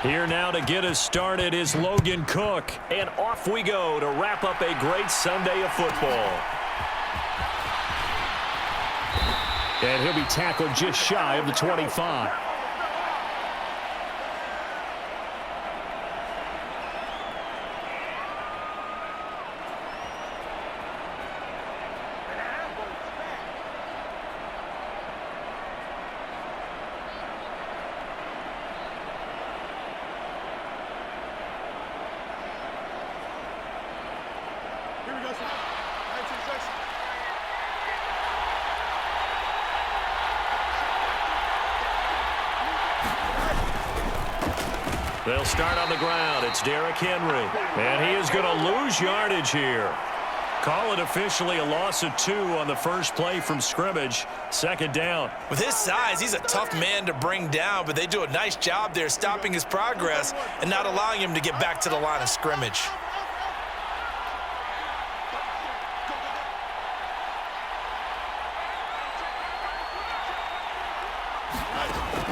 Here now to get us started is Logan Cook. And off we go to wrap up a great Sunday of football. And he'll be tackled just shy of the 25. They'll start on the ground. It's Derrick Henry. And he is going to lose yardage here. Call it officially a loss of 2 on the first play from scrimmage. Second down. With his size, he's a tough man to bring down, but they do a nice job there stopping his progress and not allowing him to get back to the line of scrimmage.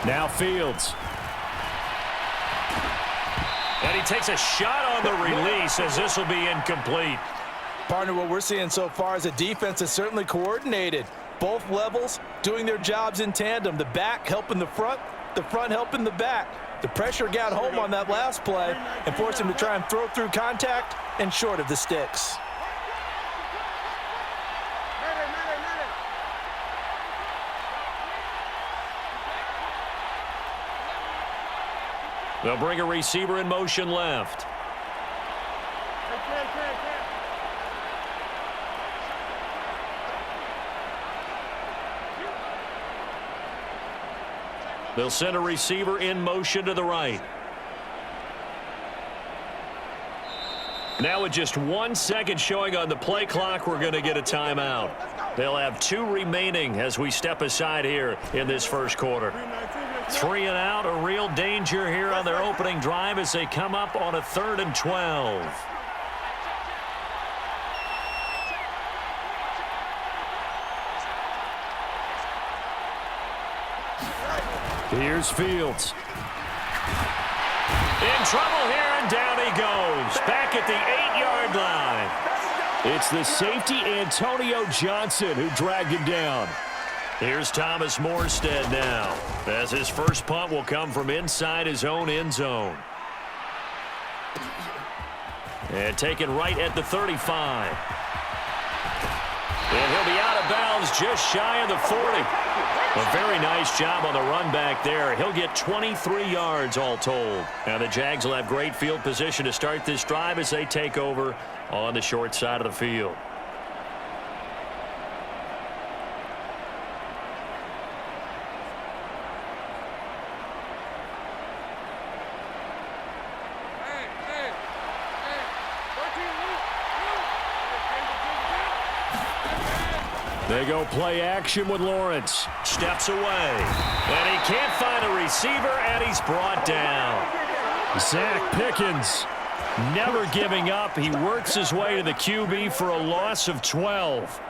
Now Fields. And he takes a shot on the release as this will be incomplete. Partner, what we're seeing so far is the defense is certainly coordinated. Both levels doing their jobs in tandem. The back helping the front helping the back. The pressure got home on that last play and forced him to try and throw through contact and short of the sticks. They'll bring a receiver in motion left. They'll send a receiver in motion to the right. Now with just 1 second showing on the play clock, we're going to get a timeout. They'll have 2 remaining as we step aside here in this first quarter. 3 and out, a real danger here on their opening drive as they come up on a 3rd and 12. Here's Fields. In trouble here, and down he goes. Back at the 8-yard line. It's the safety Antonio Johnson who dragged him down. Here's Thomas Morstead now, as his first punt will come from inside his own end zone. And taken right at the 35. And he'll be out of bounds just shy of the 40. A very nice job on the run back there. He'll get 23 yards all told. Now the Jags will have great field position to start this drive as they take over on the short side of the field. They go play action with Lawrence. Steps away. And he can't find a receiver, and he's brought down. Zach Pickens never giving up. He works his way to the QB for a loss of 12.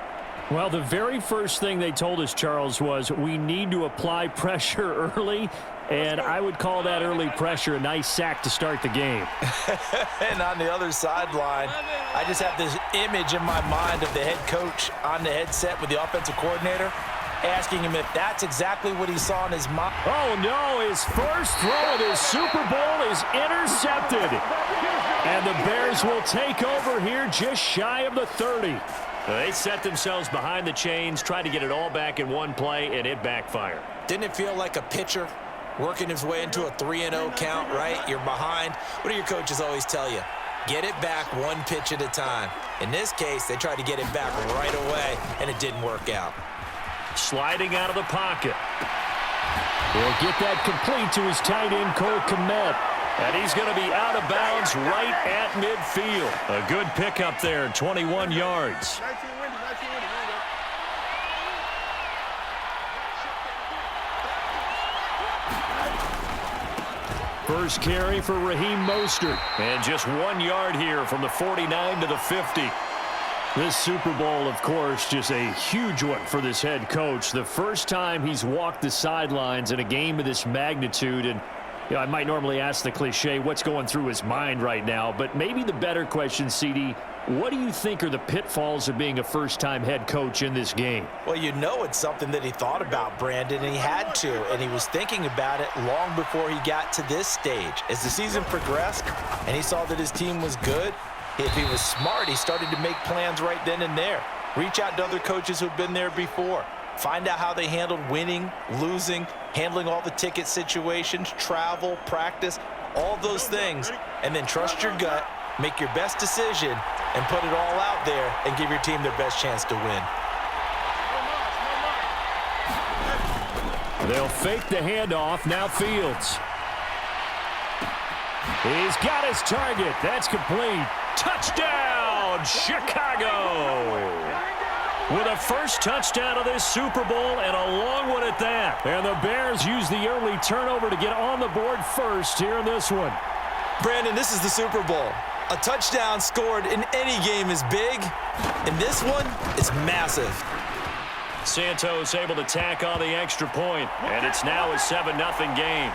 Well, the very first thing they told us, Charles, was we need to apply pressure early, and I would call that early pressure a nice sack to start the game. And on the other sideline, I just have this image in my mind of the head coach on the headset with the offensive coordinator asking him if that's exactly what he saw in his mind. Oh, no, his first throw of his Super Bowl is intercepted. And the Bears will take over here just shy of the 30. They set themselves behind the chains, tried to get it all back in one play, and it backfired. Didn't it feel like a pitcher working his way into a 3-0 count, right? You're behind. What do your coaches always tell you? Get it back one pitch at a time. In this case, they tried to get it back right away, and it didn't work out. Sliding out of the pocket. He'll get that complete to his tight end, Cole Kmet. And he's going to be out of bounds right at midfield. A good pickup there, 21 yards. First carry for Raheem Mostert. And just 1 yard here from the 49 to the 50. This Super Bowl, of course, just a huge one for this head coach. The first time he's walked the sidelines in a game of this magnitude, and You know, I might normally ask the cliche, what's going through his mind right now, but maybe the better question, CD, what do you think are the pitfalls of being a first-time head coach in this game? Well, you know it's something that he thought about, Brandon, and he had to, and he was thinking about it long before he got to this stage. As the season progressed and he saw that his team was good, if he was smart, he started to make plans right then and there. Reach out to other coaches who've been there before. Find out how they handled winning, losing, handling all the ticket situations, travel, practice, all those things, and then trust your gut, make your best decision, and put it all out there and give your team their best chance to win. They'll fake the handoff. Now Fields. He's got his target. That's complete. Touchdown, Chicago! With a first touchdown of this Super Bowl and a long one at that. And the Bears use the early turnover to get on the board first here in this one. Brandon, this is the Super Bowl. A touchdown scored in any game is big, and this one is massive. Santos able to tack on the extra point, and it's now a 7-0 game.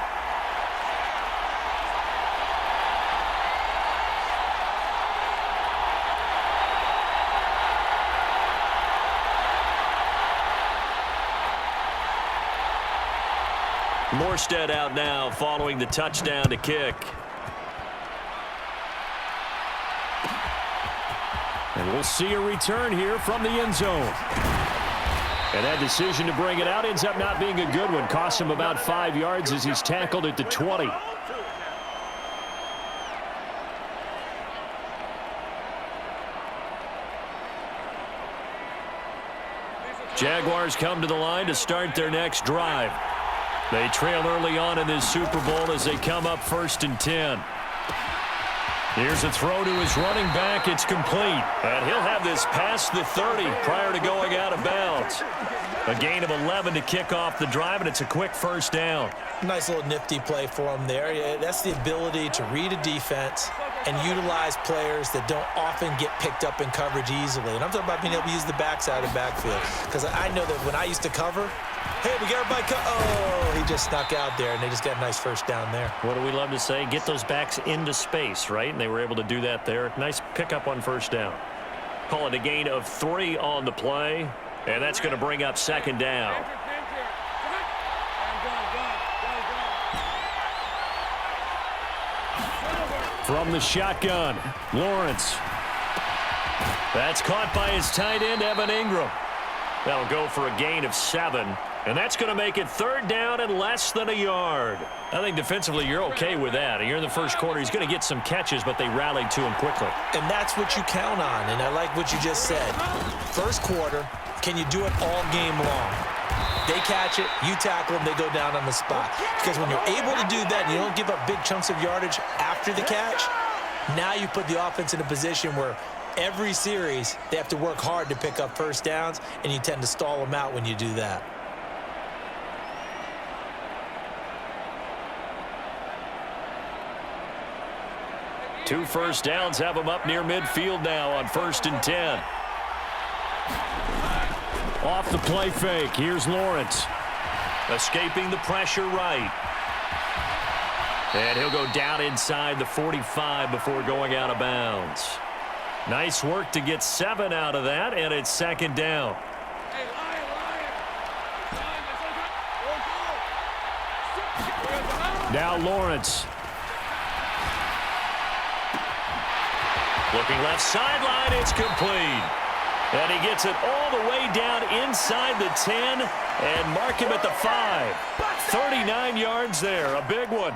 Morstead out now following the touchdown to kick. And we'll see a return here from the end zone. And that decision to bring it out ends up not being a good one. Costs him about 5 yards as he's tackled at the 20. Jaguars come to the line to start their next drive. They trail early on in this Super Bowl as they come up 1st and 10. Here's a throw to his running back. It's complete. And he'll have this past the 30 prior to going out of bounds. A gain of 11 to kick off the drive, and it's a quick first down. Nice little nifty play for him there. Yeah, that's the ability to read a defense and utilize players that don't often get picked up in coverage easily. And I'm talking about being able to use the backside of backfield. Because I know that when I used to cover, hey, we got everybody oh, he just snuck out there, and they just got a nice first down there. What do we love to say? Get those backs into space, right? And they were able to do that there. Nice pickup on first down. Call it a gain of 3 on the play, and that's going to bring up 2nd down. From the shotgun, Lawrence. That's caught by his tight end, Evan Ingram. That'll go for a gain of 7. And that's going to make it 3rd down and less than a yard. I think defensively you're okay with that. You're in the first quarter. He's going to get some catches, but they rallied to him quickly. And that's what you count on, and I like what you just said. First quarter, can you do it all game long? They catch it, you tackle them, they go down on the spot. Because when you're able to do that and you don't give up big chunks of yardage after the catch, now you put the offense in a position where every series they have to work hard to pick up first downs, and you tend to stall them out when you do that. Two first downs have them up near midfield now on 1st and 10. Off the play fake. Here's Lawrence. Escaping the pressure right. And he'll go down inside the 45 before going out of bounds. Nice work to get 7 out of that, and it's 2nd down. Now Lawrence. Looking left sideline, it's complete. And he gets it all the way down inside the 10 and mark him at the 5. 39 yards there, a big one.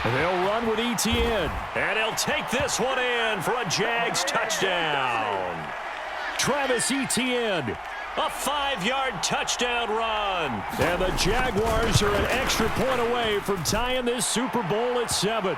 They'll run with ETN. And he'll take this one in for a Jags touchdown. Travis Etienne. A 5-yard touchdown run. And the Jaguars are an extra point away from tying this Super Bowl at 7.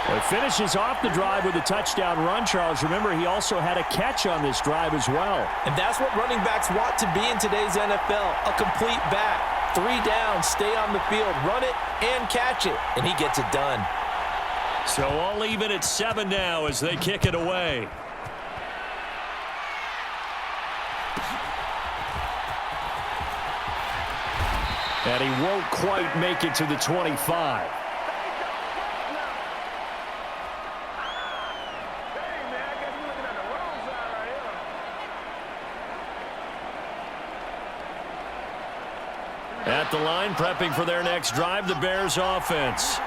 It finishes off the drive with a touchdown run, Charles. Remember, he also had a catch on this drive as well. And that's what running backs want to be in today's NFL, a complete back. 3 down, stay on the field, run it, and catch it. And he gets it done. So all even at 7 now as they kick it away. And he won't quite make it to the 25. At the line, prepping for their next drive, the Bears offense.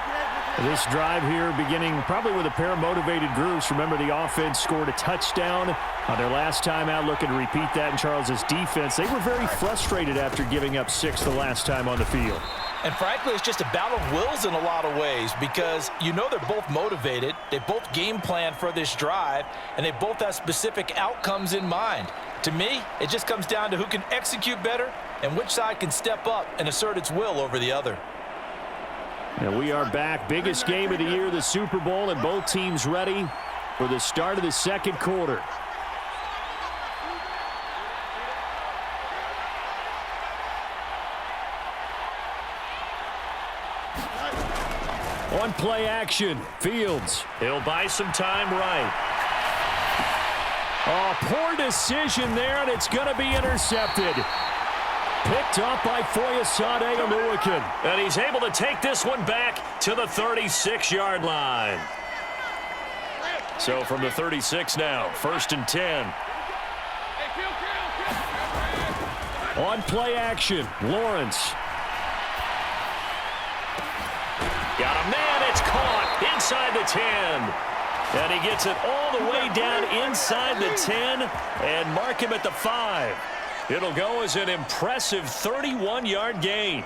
This drive here beginning probably with a pair of motivated groups. Remember, the offense scored a touchdown on their last time out, looking to repeat that in Charles's defense. They were very frustrated after giving up 6 the last time on the field. And frankly, it's just a battle of wills in a lot of ways because you know they're both motivated, they both game plan for this drive, and they both have specific outcomes in mind. To me, it just comes down to who can execute better and which side can step up and assert its will over the other. And we are back. Biggest game of the year, the Super Bowl, and both teams ready for the start of the second quarter. On play action, Fields. He'll buy some time right. Oh, poor decision there, and it's going to be intercepted. Picked up by Foyesade Oluwakin. And he's able to take this one back to the 36-yard line. So from the 36 now, 1st and 10. On play action, Lawrence. Got a man, it's caught inside the 10. And he gets it all the way down inside the 10 and mark him at the 5. It'll go as an impressive 31-yard gain.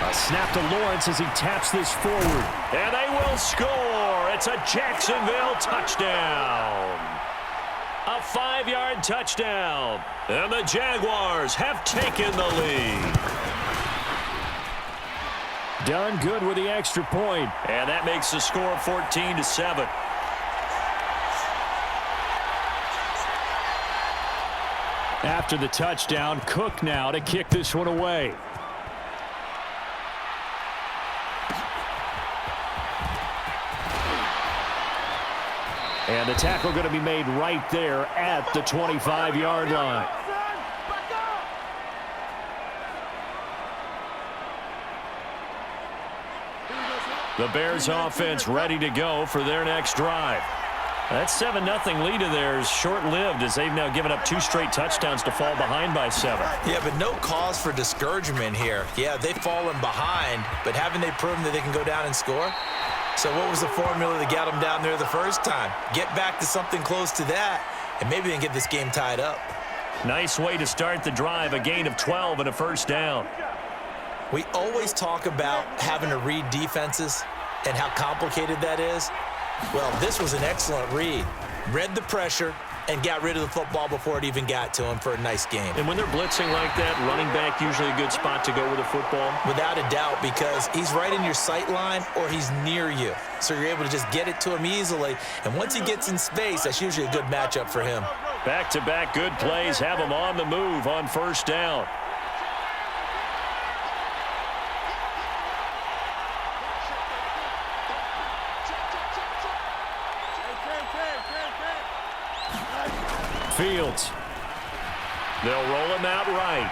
A snap to Lawrence as he taps this forward. And they will score. It's a Jacksonville touchdown. A 5-yard touchdown. And the Jaguars have taken the lead. Done good with the extra point. And that makes the score 14-7. After the touchdown, Cook now to kick this one away. And the tackle going to be made right there at the 25-yard line. The Bears offense ready to go for their next drive. That 7-0 lead of theirs short-lived as they've now given up 2 straight touchdowns to fall behind by 7. Yeah, but no cause for discouragement here. Yeah, they've fallen behind, but haven't they proven that they can go down and score? So what was the formula that got them down there the first time? Get back to something close to that, and maybe they can get this game tied up. Nice way to start the drive, a gain of 12 and a first down. We always talk about having to read defenses and how complicated that is. Well, this was an excellent read. Read the pressure and got rid of the football before it even got to him for a nice game. And when they're blitzing like that, running back usually a good spot to go with the football? Without a doubt, because he's right in your sight line or he's near you. So you're able to just get it to him easily. And once he gets in space, that's usually a good matchup for him. Back-to-back good plays have him on the move on first down. Fields. They'll roll him out right.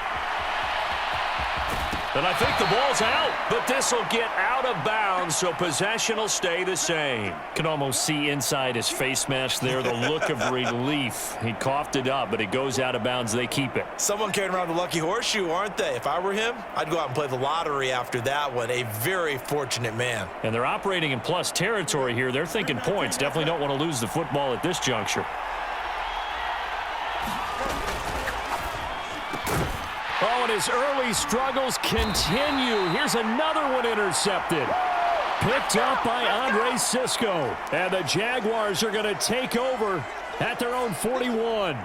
And I think the ball's out, but this will get out of bounds, so possession will stay the same. Can almost see inside his face mask there the look of relief. He coughed it up, but it goes out of bounds. They keep it. Someone carrying around the lucky horseshoe, aren't they? If I were him, I'd go out and play the lottery after that one. A very fortunate man. And they're operating in plus territory here. They're thinking points. Definitely don't want to lose the football at this juncture. Oh, and his early struggles continue. Here's another one intercepted. Picked up by Andre Cisco. And the Jaguars are going to take over at their own 41.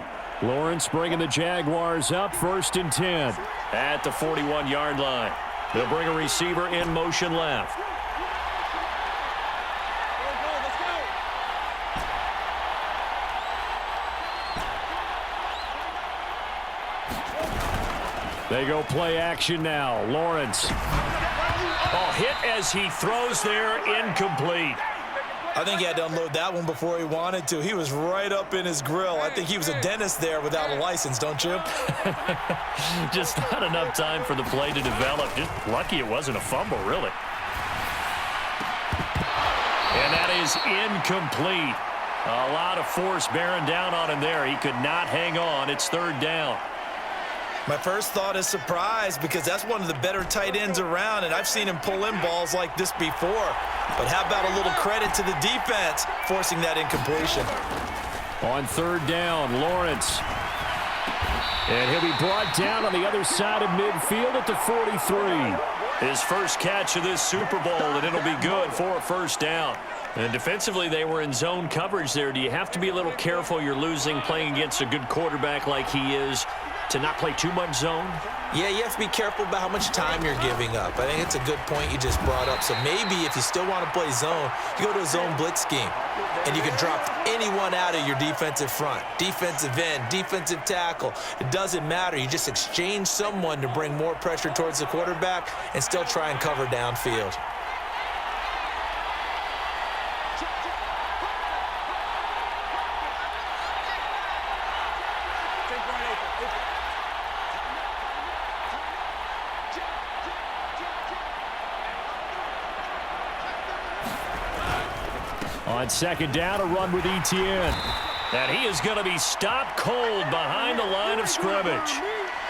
Lawrence bringing the Jaguars up 1st and 10. At the 41-yard line. They'll bring a receiver in motion left. They go play action now. Lawrence. Oh, hit as he throws there, incomplete. I think he had to unload that one before he wanted to. He was right up in his grill. I think he was a dentist there without a license, don't you? Just not enough time for the play to develop. Just lucky it wasn't a fumble, really. And that is incomplete. A lot of force bearing down on him there. He could not hang on. It's third down. My first thought is surprise because that's one of the better tight ends around, and I've seen him pull in balls like this before. But how about a little credit to the defense forcing that incompletion? On third down, Lawrence. And he'll be brought down on the other side of midfield at the 43. His first catch of this Super Bowl, and it'll be good for a first down. And defensively, they were in zone coverage there. Do you have to be a little careful? You're losing playing against a good quarterback like he is to not play too much zone? Yeah, you have to be careful about how much time you're giving up. I think it's a good point you just brought up. So maybe if you still want to play zone, you go to a zone blitz scheme. And you can drop anyone out of your defensive front. Defensive end, defensive tackle. It doesn't matter. You just exchange someone to bring more pressure towards the quarterback and still try and cover downfield. On second down, a run with Etienne. And he is going to be stopped cold behind the line of scrimmage.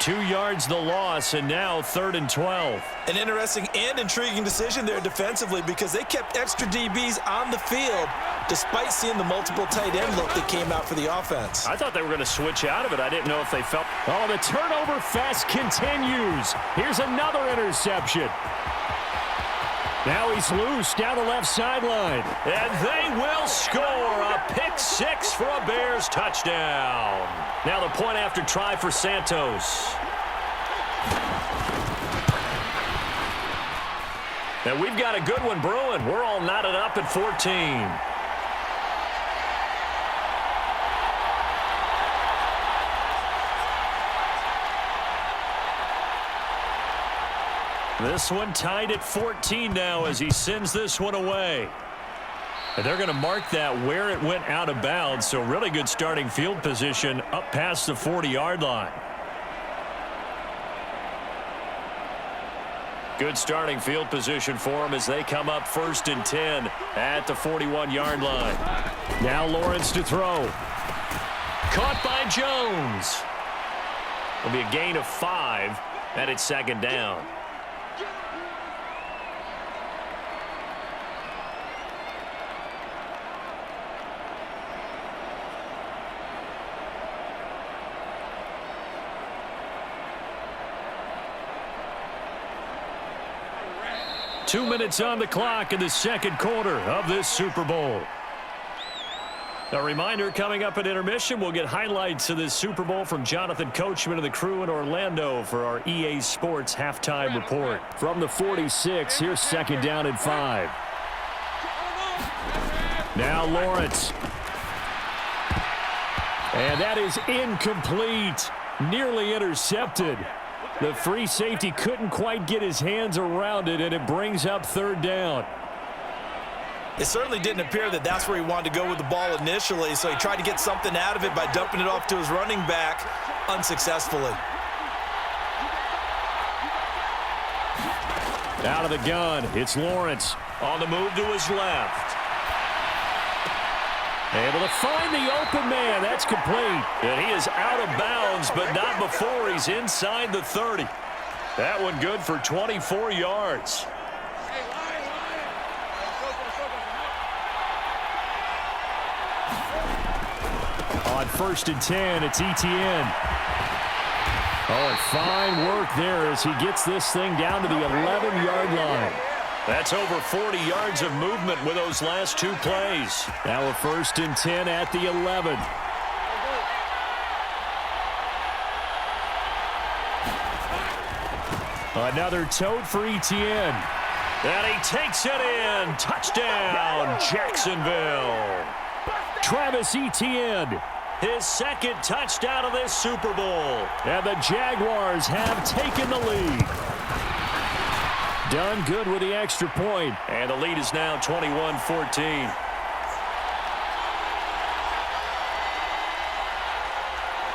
2 yards the loss, and now 3rd and 12. An interesting and intriguing decision there defensively because they kept extra DBs on the field despite seeing the multiple tight end look that came out for the offense. I thought they were going to switch out of it. I didn't know if they felt... Oh, the turnover fest continues. Here's another interception. Now he's loose down the left sideline. And they will score a pick six for a Bears touchdown. Now the point after try for Santos. And we've got a good one brewing. We're all knotted up at 14. This one tied at 14 now as he sends this one away. And they're going to mark that where it went out of bounds, so really good starting field position up past the 40-yard line. Good starting field position for them as they come up 1st and 10 at the 41-yard line. Now Lawrence to throw. Caught by Jones. It'll be a gain of 5, and it's 2nd down. Two minutes on the clock in the second quarter of this Super Bowl. A reminder, coming up at intermission, we'll get highlights of this Super Bowl from Jonathan Coachman and the crew in Orlando for our EA Sports halftime report. From the 46, here's 2nd down and 5. Now Lawrence. And that is incomplete. Nearly intercepted. The free safety couldn't quite get his hands around it, and it brings up 3rd down. It certainly didn't appear that that's where he wanted to go with the ball initially, so he tried to get something out of it by dumping it off to his running back unsuccessfully. Out of the gun, it's Lawrence on the move to his left. Able to find the open man. That's complete. And he is out of bounds, but not before he's inside the 30. That one good for 24 yards. On 1st and 10, it's Etienne. Oh, and fine work there as he gets this thing down to the 11-yard line. That's over 40 yards of movement with those last 2 plays. Now a 1st and 10 at the 11. Another tote for Etienne. And he takes it in. Touchdown, Jacksonville. Travis Etienne, his 2nd touchdown of this Super Bowl. And the Jaguars have taken the lead. Done good with the extra point. And the lead is now 21-14.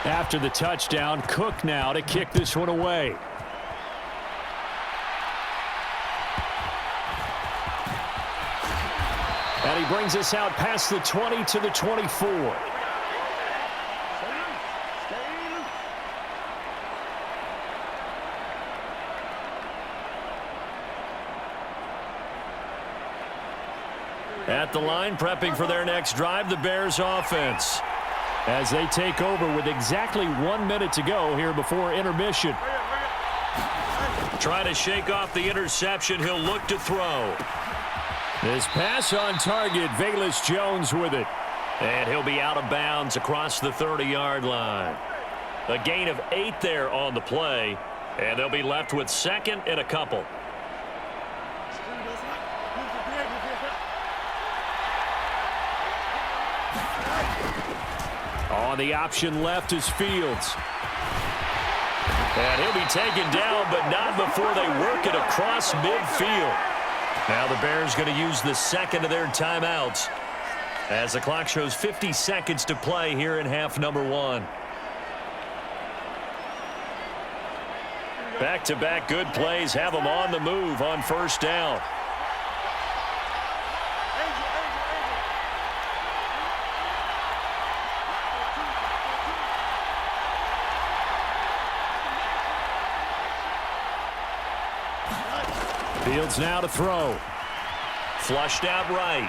After the touchdown, Cook now to kick this one away. And he brings us out past the 20 to the 24. At the line, prepping for their next drive, the Bears offense, as they take over with exactly 1 minute to go here before intermission. Trying to shake off the interception. He'll look to throw. This pass on target, Velus Jones with it. And he'll be out of bounds across the 30-yard line. A gain of 8 there on the play, and they'll be left with second and a couple. On the option left is Fields. And he'll be taken down, but not before they work it across midfield. Now the Bears going to use the second of their timeouts as the clock shows 50 seconds to play here in half number 1. Back-to-back good plays have them on the move on first down. Fields now to throw. Flushed out right.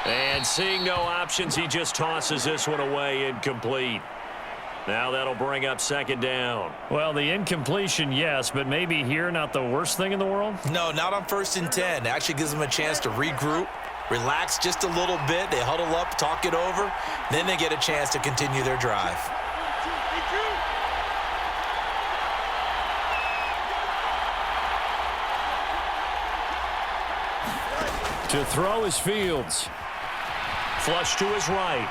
And seeing no options, he just tosses this one away incomplete. Now that'll bring up second down. Well, the incompletion, yes, but maybe here not the worst thing in the world? No, not on 1st and 10. It actually gives them a chance to regroup, relax just a little bit. They huddle up, talk it over. Then they get a chance to continue their drive. To throw is Fields. Flush to his right.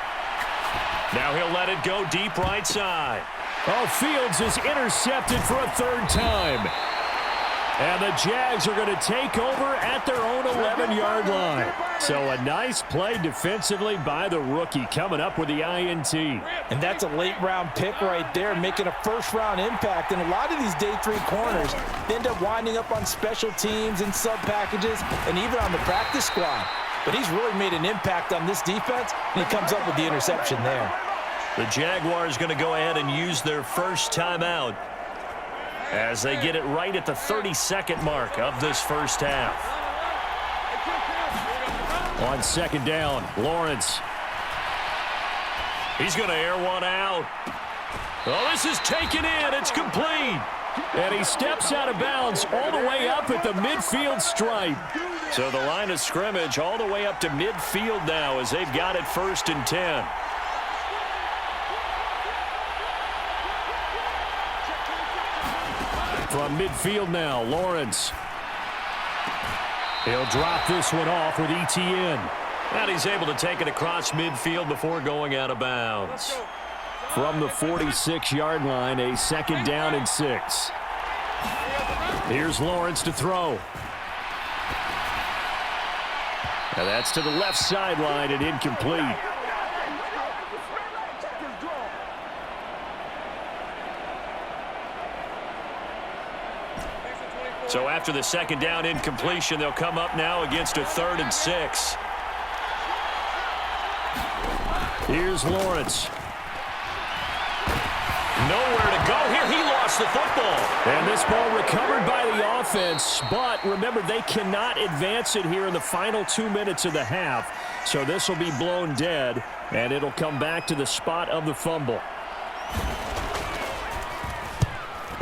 Now he'll let it go deep right side. Oh, Fields is intercepted for a 3rd time. And the Jags are going to take over at their own 11-yard line. So a nice play defensively by the rookie coming up with the INT. And that's a late-round pick right there, making a first-round impact. And a lot of these day 3 corners end up winding up on special teams and sub-packages and even on the practice squad. But he's really made an impact on this defense, and he comes up with the interception there. The Jaguars going to go ahead and use their first timeout as they get it right at the 32nd mark of this first half. On second down, Lawrence. He's going to air one out. Oh, this is taken in. It's complete. And he steps out of bounds all the way up at the midfield stripe. So the line of scrimmage all the way up to midfield now as they've got it 1st and 10. From midfield now, Lawrence. He'll drop this one off with ETN. And he's able to take it across midfield before going out of bounds. From the 46-yard line, a 2nd down and 6. Here's Lawrence to throw. And that's to the left sideline and incomplete. So after the 2nd down incompletion, they'll come up now against a 3rd and 6. Here's Lawrence. Nowhere to go here. He lost the football. And this ball recovered by the offense. But remember, they cannot advance it here in the final 2 minutes of the half. So this will be blown dead, and it'll come back to the spot of the fumble.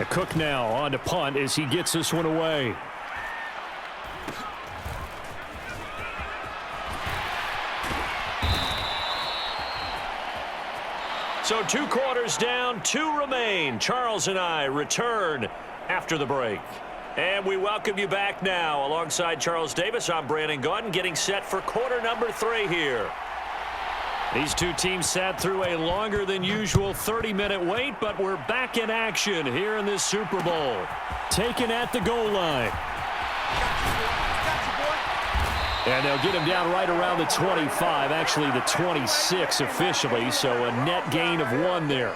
Cook now on to punt as he gets this one away. So 2 quarters down, 2 remain. Charles and I return after the break. And we welcome you back now. Alongside Charles Davis, I'm Brandon Gaudin, getting set for quarter number 3 here. These two teams sat through a longer than usual 30-minute wait, but we're back in action here in this Super Bowl. Taken at the goal line. And they'll get him down right around the 25, actually the 26 officially, so a net gain of 1 there.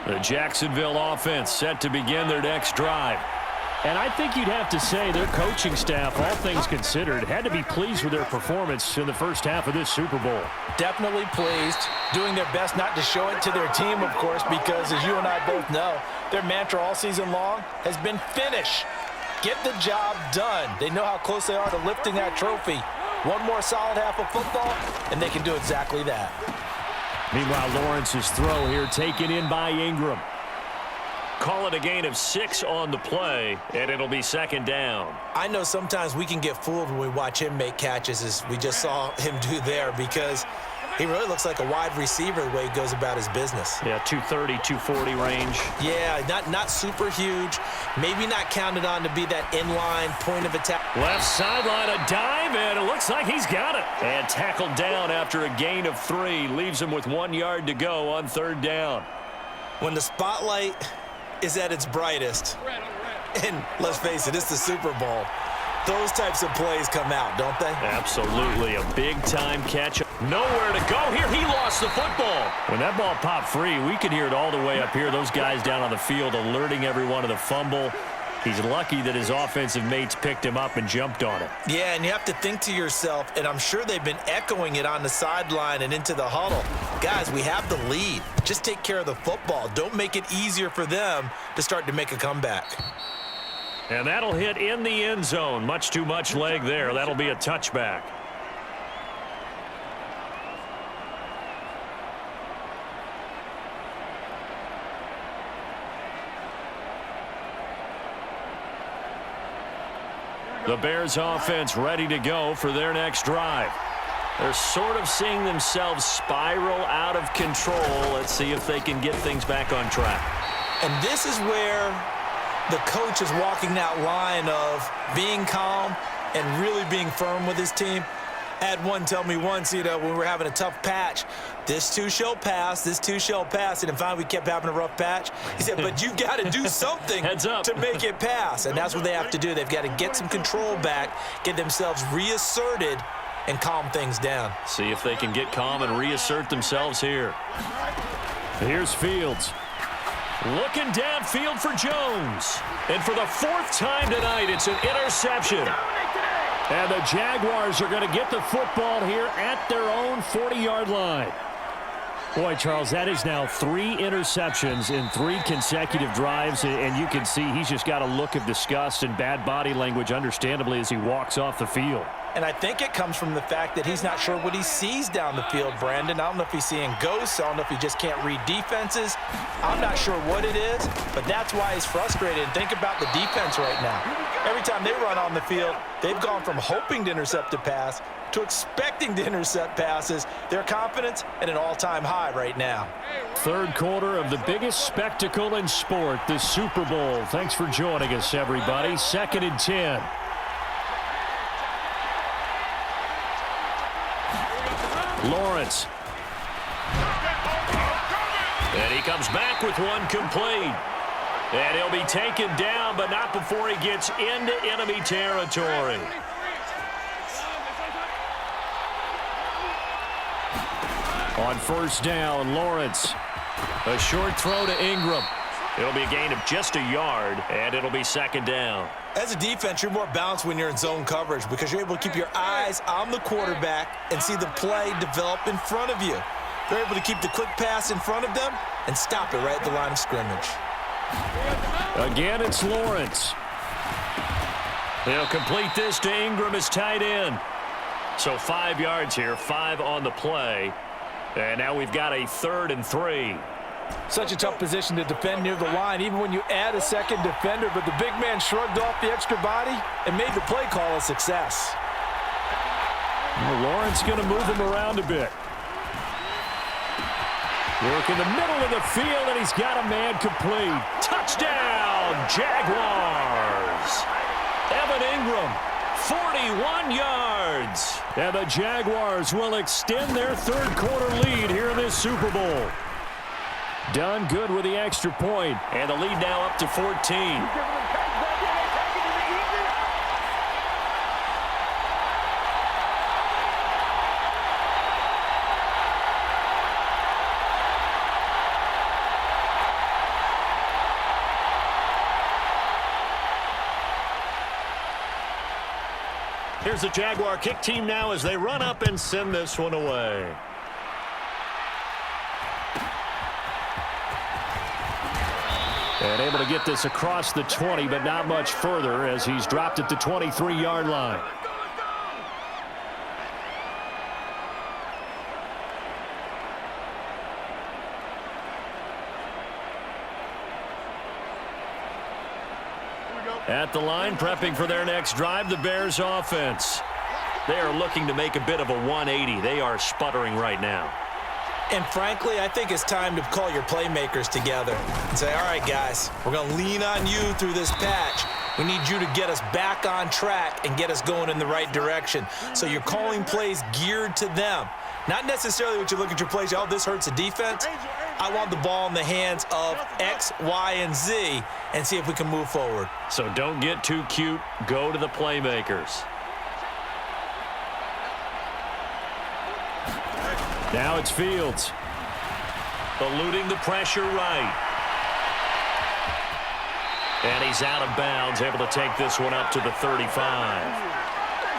The Jacksonville offense set to begin their next drive. And I think you'd have to say their coaching staff, all things considered, had to be pleased with their performance in the first half of this Super Bowl. Definitely pleased, doing their best not to show it to their team, of course, because as you and I both know, their mantra all season long has been finish. Get the job done. They know how close they are to lifting that trophy. One more solid half of football, and they can do exactly that. Meanwhile, Lawrence's throw here taken in by Ingram. Call it a gain of 6 on the play, and it'll be second down. I know sometimes we can get fooled when we watch him make catches, as we just saw him do there, because he really looks like a wide receiver the way he goes about his business. Yeah, 230, 240 range. Yeah, not super huge. Maybe not counted on to be that inline point of attack. Left sideline, a dive, and it looks like he's got it. And tackled down after a gain of 3. Leaves him with 1 yard to go on third down. When the spotlight is at its brightest, and let's face it, it's the Super Bowl, those types of plays come out, don't they? Absolutely. A big-time catch. Nowhere to go here. He lost the football. When that ball popped free, we could hear it all the way up here. Those guys down on the field alerting everyone of the fumble. He's lucky that his offensive mates picked him up and jumped on it. Yeah, and you have to think to yourself, and I'm sure they've been echoing it on the sideline and into the huddle. Guys, we have the lead. Just take care of the football. Don't make it easier for them to start to make a comeback. And that'll hit in the end zone. Much too much leg there. That'll be a touchback. The Bears offense ready to go for their next drive. They're sort of seeing themselves spiral out of control. Let's see if they can get things back on track. And this is where the coach is walking that line of being calm and really being firm with his team. I had one tell me once, when we were having a tough patch, this too shall pass, this too shall pass. And then finally we kept having a rough patch. He said, but you've got to do something to make it pass. And that's what they have to do. They've got to get some control back, get themselves reasserted, and calm things down. See if they can get calm and reassert themselves here. Here's Fields. Looking downfield for Jones. And for the 4th time tonight, it's an interception. And the Jaguars are going to get the football here at their own 40-yard line. Boy, Charles, that is now 3 interceptions in 3 consecutive drives, and you can see he's just got a look of disgust and bad body language, understandably, as he walks off the field. And I think it comes from the fact that he's not sure what he sees down the field, Brandon. I don't know if he's seeing ghosts. I don't know if he just can't read defenses. I'm not sure what it is, but that's why he's frustrated. And think about the defense right now. Every time they run on the field, they've gone from hoping to intercept a pass to expecting to intercept passes. Their confidence at an all-time high right now. Third quarter of the biggest spectacle in sport, the Super Bowl. Thanks for joining us, everybody. 2nd and 10. Lawrence. And he comes back with one complete. And he'll be taken down, but not before he gets into enemy territory. On first down, Lawrence. A short throw to Ingram. It'll be a gain of just a yard, and it'll be second down. As a defense, you're more balanced when you're in zone coverage because you're able to keep your eyes on the quarterback and see the play develop in front of you. They're able to keep the quick pass in front of them and stop it right at the line of scrimmage. Again, it's Lawrence. They'll complete this to Ingram as tight end. So 5 yards here, 5 on the play. And now we've got a 3rd and 3. Such a tough position to defend near the line, even when you add a second defender, but the big man shrugged off the extra body and made the play call a success. Well, Lawrence going to move him around a bit. Work in the middle of the field, and he's got a man complete. Touchdown, Jaguars! Evan Ingram, 41 yards. And the Jaguars will extend their third quarter lead here in this Super Bowl. Done good with the extra point. And the lead now up to 14. Here's the Jaguar kick team now as they run up and send this one away. And able to get this across the 20, but not much further as he's dropped at the 23-yard line. At the line, prepping for their next drive, the Bears offense. They are looking to make a bit of a 180. They are sputtering right now. And frankly, I think it's time to call your playmakers together and say, all right, guys, we're going to lean on you through this patch. We need you to get us back on track and get us going in the right direction. So you're calling plays geared to them. Not necessarily what you look at your plays, oh, this hurts the defense. I want the ball in the hands of X, Y, and Z and see if we can move forward. So don't get too cute. Go to the playmakers. Now it's Fields. Eluding the pressure right. And he's out of bounds, able to take this one up to the 35.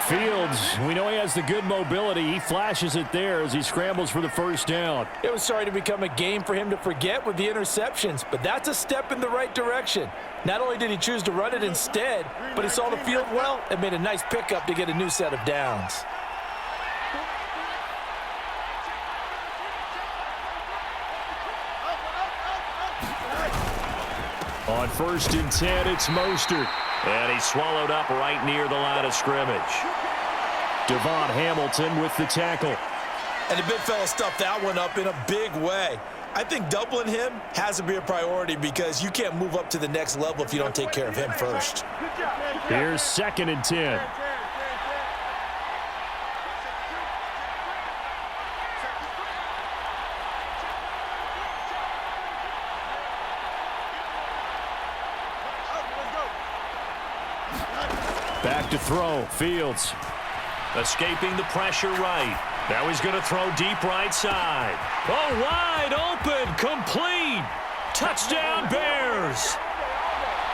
Fields, we know he has the good mobility. He flashes it there as he scrambles for the first down. It was starting to become a game for him to forget with the interceptions, but that's a step in the right direction. Not only did he choose to run it instead, but he saw the field well and made a nice pickup to get a new set of downs. On 1st and 10, it's Mostert. And he's swallowed up right near the line of scrimmage. Devon Hamilton with the tackle. And the big fella stuffed that one up in a big way. I think doubling him has to be a priority because you can't move up to the next level if you don't take care of him first. Here's 2nd and 10. Back to throw. Fields. Escaping the pressure right. Now he's going to throw deep right side. Oh, wide open. Complete. Touchdown, Bears.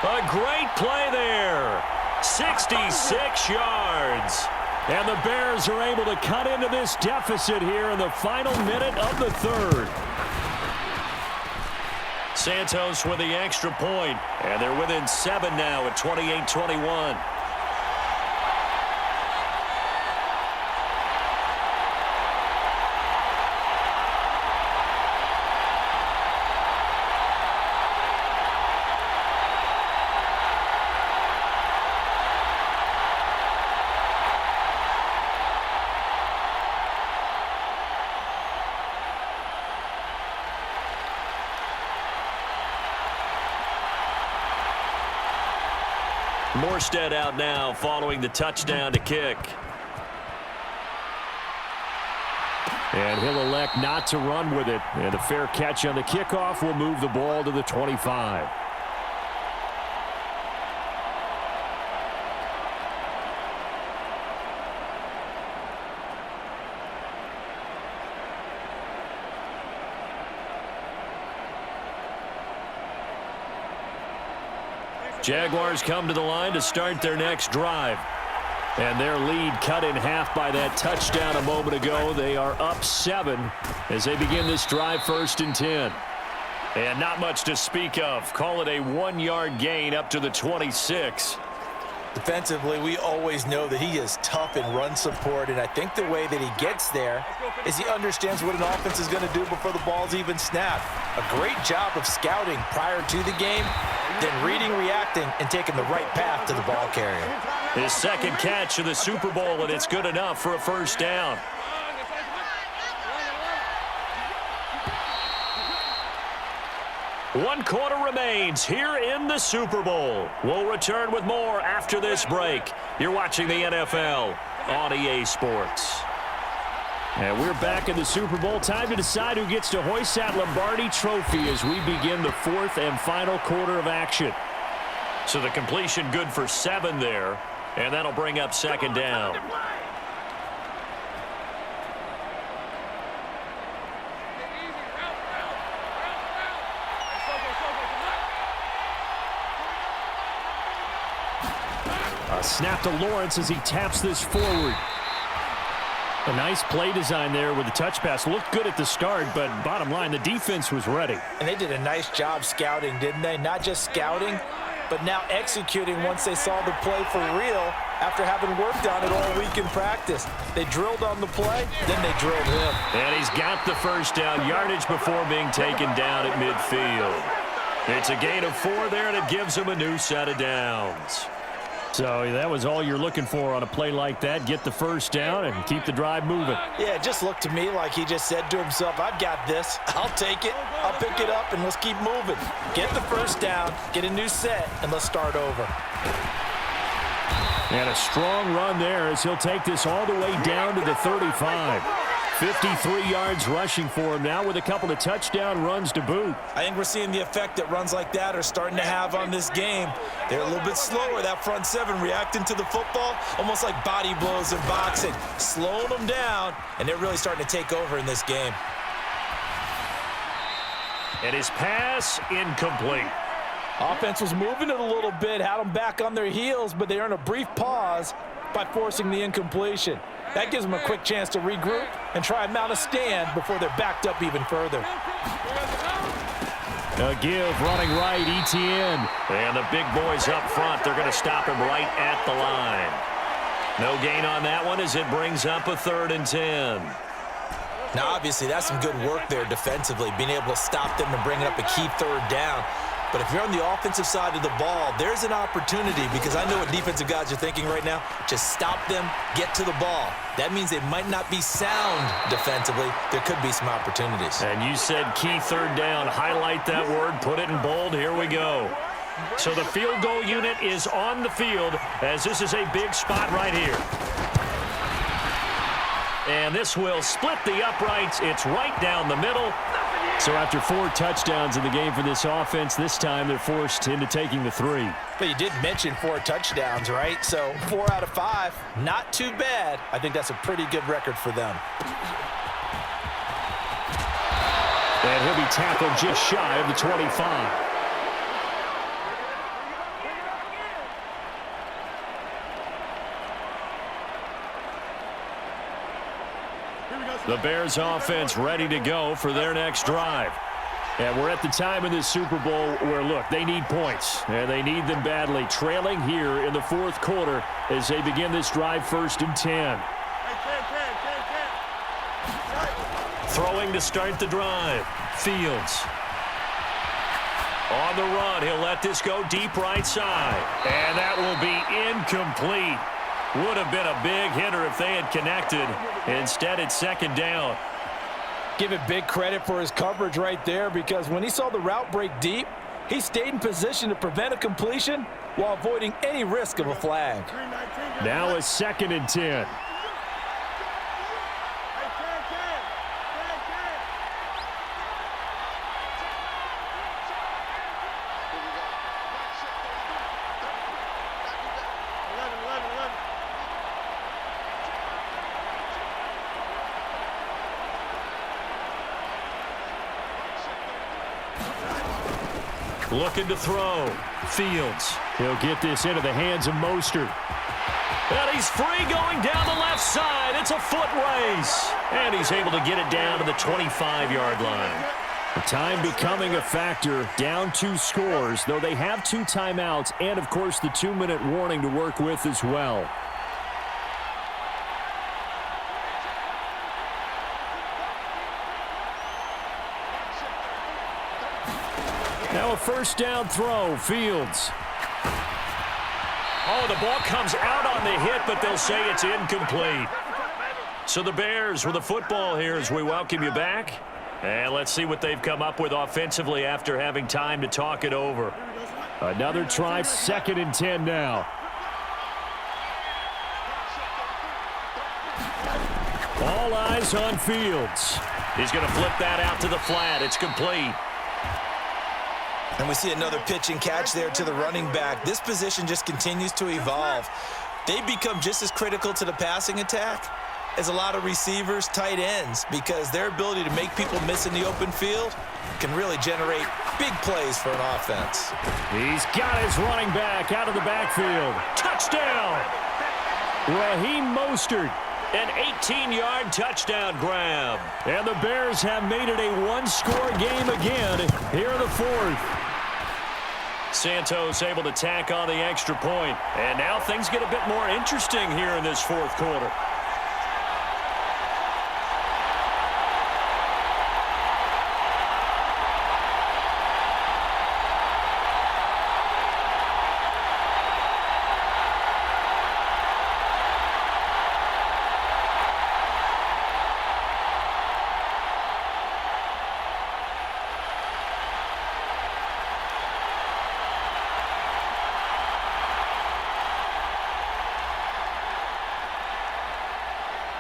A great play there. 66 yards. And the Bears are able to cut into this deficit here in the final minute of the 3rd. Santos with the extra point, and they're within 7 now at 28-21. Morstead out now following the touchdown to kick. And he'll elect not to run with it. And a fair catch on the kickoff will move the ball to the 25. Jaguars come to the line to start their next drive. And their lead cut in half by that touchdown a moment ago. They are up 7 as they begin this drive 1st and 10. And not much to speak of. Call it a 1-yard gain up to the 26. Defensively, we always know that he is tough in run support, and I think the way that he gets there is he understands what an offense is going to do before the ball's even snapped. A great job of scouting prior to the game, then reading, reacting, and taking the right path to the ball carrier. His 2nd catch of the Super Bowl, and it's good enough for a first down. One quarter remains here in the Super Bowl. We'll return with more after this break. You're watching the NFL on EA Sports. And we're back in the Super Bowl. Time to decide who gets to hoist that Lombardi trophy as we begin the 4th and final quarter of action. So the completion good for 7 there, and that'll bring up 2nd down. Snap to Lawrence as he taps this forward. A nice play design there with the touch pass. Looked good at the start, but bottom line, the defense was ready. And they did a nice job scouting, didn't they? Not just scouting, but now executing once they saw the play for real after having worked on it all week in practice. They drilled on the play, then they drilled him. And he's got the first down yardage before being taken down at midfield. It's a gain of 4 there, and it gives him a new set of downs. So that was all you're looking for on a play like that. Get the first down and keep the drive moving. Yeah, it just looked to me like he just said to himself, I've got this. I'll take it. I'll pick it up, and let's keep moving. Get the first down, get a new set, and let's start over. And a strong run there as he'll take this all the way down to the 35. 53 yards rushing for him now with a couple of touchdown runs to boot. I think we're seeing the effect that runs like that are starting to have on this game. They're a little bit slower, that front seven, reacting to the football, almost like body blows in boxing, slowing them down, and they're really starting to take over in this game. And his pass incomplete. Offense was moving it a little bit, had them back on their heels, but they earned a brief pause by forcing the incompletion. That gives them a quick chance to regroup and try and mount a stand before they're backed up even further. A give running right, ETN. And the big boys up front, they're going to stop him right at the line. No gain on that one as it brings up a 3rd and 10. Now, obviously, that's some good work there defensively, being able to stop them and bringing up a key 3rd down. But if you're on the offensive side of the ball, there's an opportunity, because I know what defensive guys are thinking right now. Just stop them, get to the ball. That means they might not be sound defensively. There could be some opportunities. And you said key 3rd down. Highlight that word, put it in bold. Here we go. So the field goal unit is on the field as this is a big spot right here. And this will split the uprights. It's right down the middle. So after 4 touchdowns in the game for this offense, this time they're forced into taking the 3. But you did mention 4 touchdowns, right? So 4 out of 5, not too bad. I think that's a pretty good record for them. And he'll be tackled just shy of the 25. The Bears offense ready to go for their next drive. And we're at the time in this Super Bowl where, look, they need points. And they need them badly. Trailing here in the 4th quarter as they begin this drive 1st and 10. Throwing to start the drive. Fields. On the run, he'll let this go deep right side. And that will be incomplete. Would have been a big hitter if they had connected. Instead, it's 2nd down. Give it big credit for his coverage right there, because when he saw the route break deep, he stayed in position to prevent a completion while avoiding any risk of a flag. Now a 2nd and 10. Looking to throw. Fields. He'll get this into the hands of Mostert. And he's free going down the left side. It's a foot race. And he's able to get it down to the 25-yard line. The time becoming a factor. Down 2 scores, though they have 2 timeouts and, of course, the 2-minute warning to work with as well. Now a 1st down throw. Fields. Oh, the ball comes out on the hit, but they'll say it's incomplete. So the Bears with the football here as we welcome you back. And let's see what they've come up with offensively after having time to talk it over. Another try, 2nd and 10 now. All eyes on Fields. He's going to flip that out to the flat. It's complete. And we see another pitch and catch there to the running back. This position just continues to evolve. They become just as critical to the passing attack is a lot of receivers, tight ends, because their ability to make people miss in the open field can really generate big plays for an offense. He's got his running back out of the backfield. Touchdown! Raheem Mostert. An 18-yard touchdown grab. And the Bears have made it a one-score game again here in the fourth. Santos able to tack on the extra point. And now things get a bit more interesting here in this fourth quarter.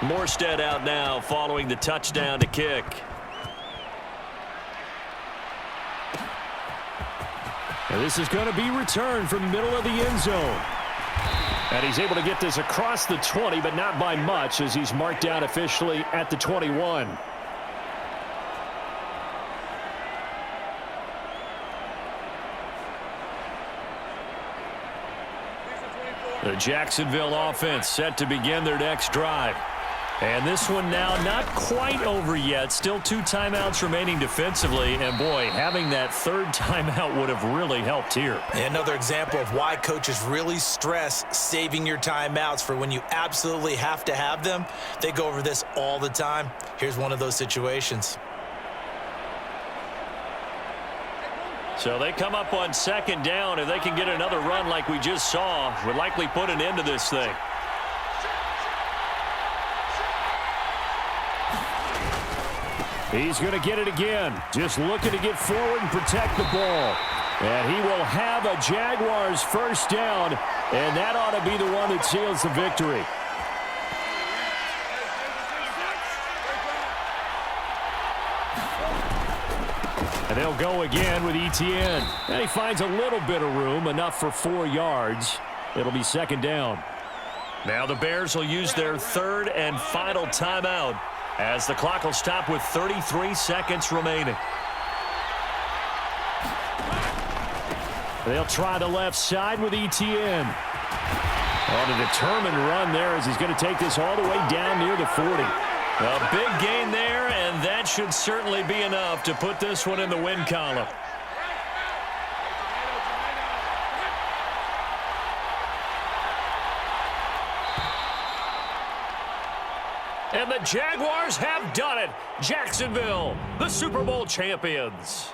Morstead out now following the touchdown to kick. And this is going to be returned from middle of the end zone. And he's able to get this across the 20, but not by much, as he's marked down officially at the 21. The Jacksonville offense set to begin their next drive. And this one now not quite over yet. Still 2 timeouts remaining defensively. And, boy, having that third timeout would have really helped here. Another example of why coaches really stress saving your timeouts for when you absolutely have to have them. They go over this all the time. Here's one of those situations. So they come up on second down. If they can get another run like we just saw, would likely put an end to this thing. He's going to get it again. Just looking to get forward and protect the ball. And he will have a Jaguars first down, and that ought to be the one that seals the victory. And they'll go again with Etienne. And he finds a little bit of room, enough for 4 yards. It'll be second down. Now the Bears will use their third and final timeout as the clock will stop with 33 seconds remaining. They'll try the left side with Etienne. On a determined run there as he's going to take this all the way down near the 40. A big gain there, and that should certainly be enough to put this one in the win column. And the Jaguars have done it. Jacksonville, the Super Bowl champions.